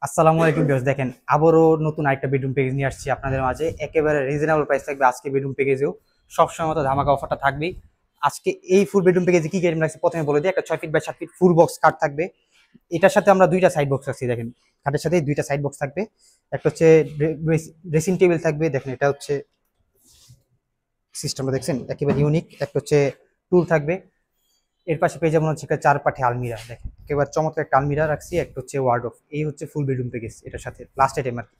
আসসালামু আলাইকুম ভিউয়ার্স, দেখেন আবারও নতুন আরেকটা বেডরুম প্যাকেজ নিয়ে আসছি আপনাদের মাঝে। একেবারে রিজনেবল প্রাইস থাকবে আজকে বেডরুম প্যাকেজেও। সবসময় মতো ধামাকা অফারটা থাকবেই। আজকে এই ফুল বেডরুম প্যাকেজে কি কি আইটেম লাগছে প্রথমে বলে দিই। একটা 6 feet by 7 feet full box খাট থাকবে। এটার সাথে আমরা দুইটা সাইড বক্স রাখছি, দেখেন খাটের সাথে দুইটা সাইড বক্স থাকবে। একটা হচ্ছে ড্রেসিং টেবিল থাকবে, দেখেন এটা হচ্ছে সিস্টেমটা দেখছেন একেবারে ইউনিক। একটা হচ্ছে টুল থাকবে। এর পাশে পেয়ে যাবেন হচ্ছে একটা 4 পাঠে আলমিরা, দেখেন একেবারে চমৎকার একটা আলমিরা রাখছি। একটা হচ্ছে ওয়ার্ডরোব। এই হচ্ছে ফুল বেডরুম প্যাকেজ, এটার সাথে লাস্ট আইটেম আর কি।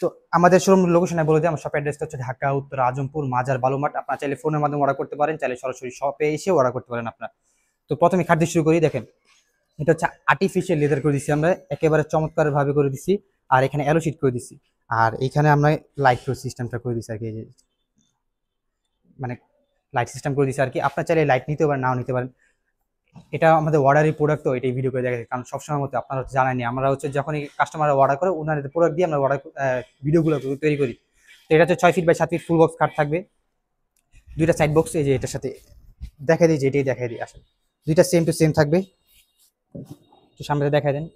তো আমাদের শোরুম লোকেশনে বলে দিই, আমার শপ অ্যাড্রেসটা হচ্ছে ঢাকা উত্তর আজমপুর মাজার বালুমাঠ। আপনারা চাইলে ফোনের মাধ্যমে অর্ডার করতে পারেন, চাইলে সরাসরি শপে এসে অর্ডার করতে পারেন আপনারা। তো প্রথমে খাট দিয়ে শুরু করি। দেখেন এটা হচ্ছে আর্টিফিশিয়াল লেদার করে দিচ্ছি আমরা, একেবারে চমৎকার ভাবে করে দিচ্ছি। আর এখানে অ্যালো শিট করে দিচ্ছি। আর এখানে আমরা লাইট সিস্টেমটা করে দিচ্ছি আর কি, এই যে মানে লাইট সিস্টেম করে দিচ্ছি আর কি। আপনার চাইলে লাইট নিতে পারেন, নাও নিতে পারেন। এটা আমাদের অর্ডারের প্রোডাক্ট, তো এটাই ভিডিও করে দেখা যায়, কারণ সবসময় মতো আপনারা হচ্ছে জানানি, আমরা হচ্ছে যখনই কাস্টমাররা অর্ডার করে ওনাদের প্রোডাক্ট দিয়ে আমরা অর্ডার ভিডিওগুলো তৈরি করি। তো এটা হচ্ছে 6 feet by 7 feet full box খাট থাকবে। দুইটা সাইড বক্স, এই যে এটার সাথে দেখা দিই, যে এটাই দেখাই দিই আসলে। দুইটা সেম টু সেম থাকবে। তো সামনে দেখাই দেন।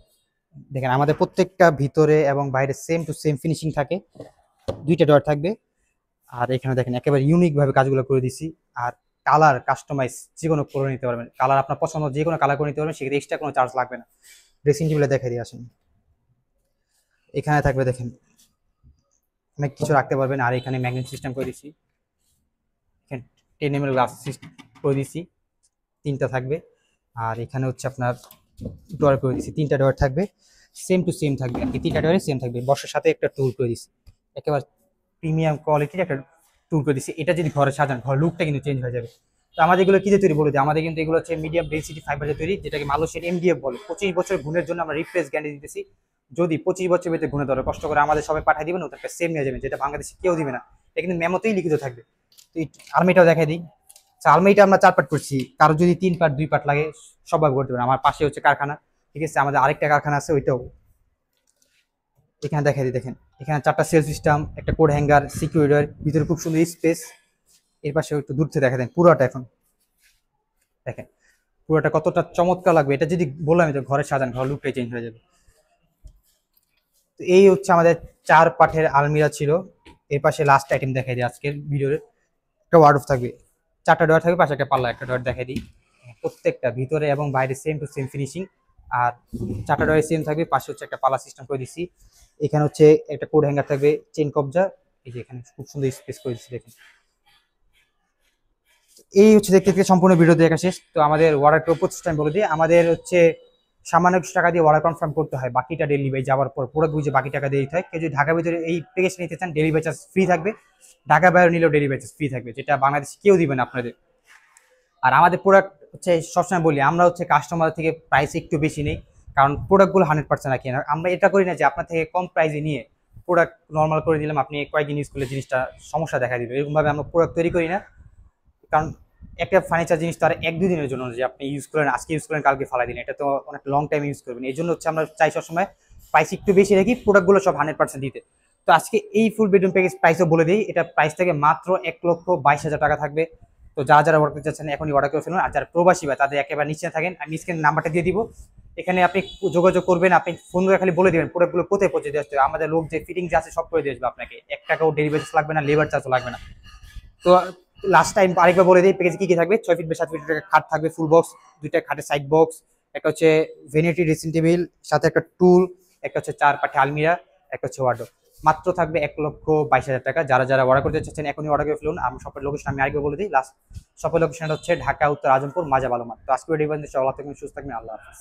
দেখেন আমাদের প্রত্যেকটা ভিতরে এবং বাইরে সেম টু সেম ফিনিশিং থাকে। দুইটা ডোর থাকবে। আর এখানে দেখেন একেবারে ইউনিক ভাবে কাজগুলো করে দিছি। আর কালার কাস্টমাইজ যে কোনো করে নিতে পারবেন, কালার আপনার পছন্দ যে কোনো কালার করে নিতে পারবেন, সেক্ষেত্রে এক্সট্রা কোনো চার্জ লাগবে না। ড্রেসিং টেবিলে দেখে দিয়ে আসেন। এখানে থাকবে দেখেন অনেক কিছু রাখতে পারবেন। আর এখানে ম্যাগনেট সিস্টেম করে দিছি। এখানে 10 mm গ্লাস সিস্টেম করে দিছি, তিনটা থাকবে। আর এখানে হচ্ছে আপনার ডোর করে দিছি, তিনটা ডোর থাকবে। সেম টু সেম থাকবে আর কি, তিনটা ডোরে সেম থাকবে। বর্ষার সাথে একটা টুল করে দিছি, একেবারে প্রিমিয়াম কোয়ালিটির একটা টুল করে দিছি। এটা যদি ঘরে সাজান, ঘর লুকটা কিন্তু চেঞ্জ হয়ে যাবে। তো আমাদের এগুলো কি দিয়ে তৈরি বলে দিই, আমাদের কিন্তু এগুলো হচ্ছে মিডিয়াম ডেনসিটি ফাইবারে তৈরি, যেটাকে মালয়েশিয়ার এমডিএফ বলে। 25 বছর গুণের জন্য আমরা রিপ্লেস গ্যারান্টি দিতেছি। যদি 25 বছর ভিতরে গুণে ধরে কষ্ট করে আমাদের সবাই পাঠিয়ে দিবেন, ওটা সেম নিয়ে যাবেন, যেটা বাংলাদেশে কেউ দিবে না। এটা কিন্তু মেমোতেই লিখিত থাকবে। তো এই আলমারিটাও দেখাই দিই। আলমারিটা আমরা 4 পার্ট করছি, কারো যদি 3 পার্ট 2 পার্ট লাগে সবাই করতে পারেন। আমার পাশে হচ্ছে কারখানা, ঠিক আছে, আমাদের আরেকটা কারখানা আছে, ওইটাও এখানে দেখাই দিই। দেখেন এখানে 4টা সেল সিস্টেম, একটা কোড হ্যাঙ্গার, সিকিউরিটার, ভিতরে খুব সুন্দর স্পেস। এর পাশে একটু দূর থেকে দেখা দেন পুরোটা। এখন দেখেন পুরোটা কতটা চমৎকার লাগবে। এটা যদি বললাম যে ঘরে সাজান, ঘর লুকটাই চেঞ্জ হয়ে যাবে। তো এই হচ্ছে আমাদের 4 পাঠের আলমিরা ছিল। এর পাশে লাস্ট আইটেম দেখাই দিই আজকের ভিডিওর। একটা ওয়ার্ডরোব থাকবে, 4টা ডয়ার থাকবে, পাশে একটা পাল্লা, একটা ডয়ার দেখাই দিই। প্রত্যেকটা ভিতরে এবং বাইরে সেম টু সেম ফিনিশিং। আর 4টা ডয়ার সেম থাকবে, পাশে হচ্ছে একটা পাল্লা সিস্টেম করে দিচ্ছি। এখানে হচ্ছে একটা কোড হ্যাঙ্গার থাকবে, চেন কবজা। এই যে এখানে খুব সুন্দর স্পেস করে দিচ্ছি, দেখেন। এই হচ্ছে দেখতে দেখতে সম্পূর্ণ ভিডিও দেখা শেষ। তো আমাদের অর্ডার প্রসেসটা টাইম বলে দিই। আমাদের হচ্ছে সামান্য কিছু টাকা দিয়ে অর্ডার কনফার্ম করতে হয়, বাকিটা ডেলিভারি যাওয়ার পর প্রোডাক্ট বুঝে বাকি টাকা দিয়ে দিতে হয়। কেউ যদি ঢাকার ভিতরে এই প্যাকেজ নিতে চান, ডেলিভারি চার্জ ফ্রি থাকবে। ঢাকা বাইরে নিলেও ডেলিভারি চার্জ ফ্রি থাকবে, যেটা বাংলাদেশে কেউ দিবে না আপনাদের। আর আমাদের প্রোডাক্ট হচ্ছে সবসময় বলি, আমরা হচ্ছে কাস্টমার থেকে প্রাইস একটু বেশি নেই, কারণ প্রোডাক্টগুলো 100% রাখি না। আমরা এটা করি না যে আপনার থেকে কম প্রাইসে নিয়ে প্রোডাক্ট নর্মাল করে দিলাম, আপনি কয়েকদিন ইউজ করলে জিনিসটা সমস্যা দেখা দিবে, এরকমভাবে আমরা প্রোডাক্ট তৈরি করি না। কারণ একটা ফার্নিচার জিনিস তো আর 1-2 দিনের জন্য যে আপনি ইউজ করেন, আজকে ইউজ করেন কালকে ফালাই দিন, এটা তো অনেক লং টাইম ইউজ করবেন। এই জন্য হচ্ছে আমরা চাই সবসময় প্রাইস একটু বেশি রাখি, প্রোডাক্টগুলো সব 100% দিতে। তো আজকে এই ফুল বেডরুম প্যাকেজ প্রাইসও বলে দিই, এটা প্রাইস থেকে মাত্র 1,22,000 টাকা থাকবে। তো যারা যারা অর্ডার করতে চাচ্ছেন এখনই অর্ডার করে ফেলুন। আর যারা প্রবাসী বা তাদের একেবারে নিশ্চিন্ত থাকেন, আমি স্ক্রিনে নাম্বারটা দিয়ে দিব, এখানে আপনি যোগাযোগ করবেন। আপনি ফোন করে খালি বলে দিবেন প্রোডাক্টগুলো কোথায় পৌঁছে দিয়ে আসতে হবে, আমাদের লোক যে ফিটিং যে আছে সব করে দিয়ে আসবে আপনাকে। 1 টাকাও ডেলিভারি চার্জ লাগবে না, লেবার চার্জও লাগবে না। তো লাস্ট টাইম আরেকবার বলে দিই প্যাকেজে কি কি থাকবে। 6 ফিট বাই 7 ফিট খাট থাকবে ফুল বক্স, দুইটা খাটের সাইড বক্স, একটা হচ্ছে ভেনিটি ড্রেসিং টেবিল, সাথে একটা টুল, একটা হচ্ছে 4 পাঠে আলমিরা, একটা হচ্ছে ওয়ার্ডরোব। মাত্র থাকবে 1,22,000 টাকা। যারা যারা অর্ডার করতে চাচ্ছেন এখনই অর্ডার করে ফেলুন। আমি শপের লোকেশন আমি আরেকবার বলে দিই। লাস্ট শপের লোকেশনটা হচ্ছে ঢাকা উত্তর আজমপুর মাজা বালুমাঠ। তো আজকে ভিডিও পর্যন্ত, আল্লাহ থাকবেন, সুস্থ থাকবেন, আল্লাহ হাফেজ।